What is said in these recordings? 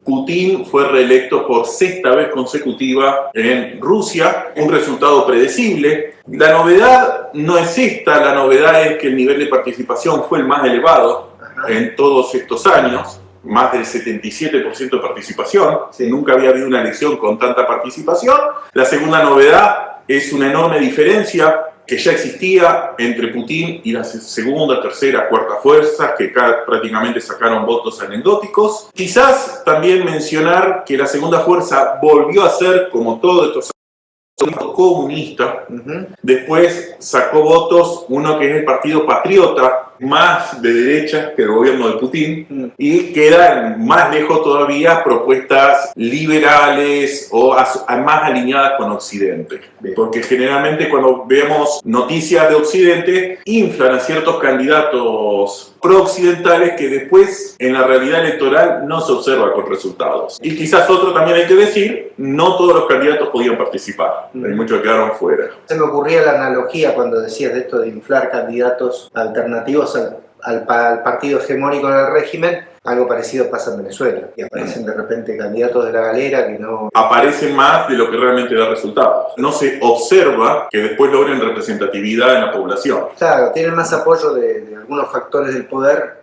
Putin fue reelecto por sexta vez consecutiva en Rusia, un resultado predecible. La novedad no es esta, la novedad es que el nivel de participación fue el más elevado en todos estos años, más del 77% de participación. Nunca había habido una elección con tanta participación. La segunda novedad es una enorme diferencia que ya existía entre Putin y la segunda, tercera, cuarta fuerza, que prácticamente sacaron votos anecdóticos. Quizás también mencionar que la segunda fuerza volvió a ser, como todos estos comunista. Después sacó votos uno que es el Partido Patriota, más de derecha que el gobierno de Putin, y quedan más lejos todavía propuestas liberales o más alineadas con Occidente. Porque generalmente cuando vemos noticias de Occidente, inflan a ciertos candidatos pro-occidentales que después en la realidad electoral no se observa con resultados. Y quizás otro también hay que decir, no todos los candidatos podían participar, hay muchos que quedaron fuera. Se me ocurría la analogía cuando decías de esto de inflar candidatos alternativos al partido hegemónico en el régimen. Algo parecido pasa en Venezuela, que aparecen de repente candidatos de la galera que no... Aparecen más de lo que realmente da resultados. No se observa que después logren representatividad en la población. Claro, tienen más apoyo de algunos factores del poder,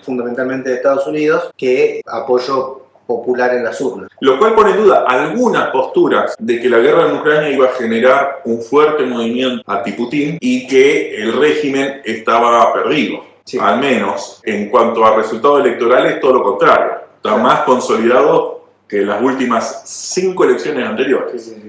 fundamentalmente de Estados Unidos, que apoyo popular en las urnas. Lo cual pone en duda algunas posturas de que la guerra en Ucrania iba a generar un fuerte movimiento anti-Putin y que el régimen estaba perdido. Sí. Al menos en cuanto a resultados electorales, todo lo contrario. Está más consolidado que las últimas 5 elecciones anteriores. Sí.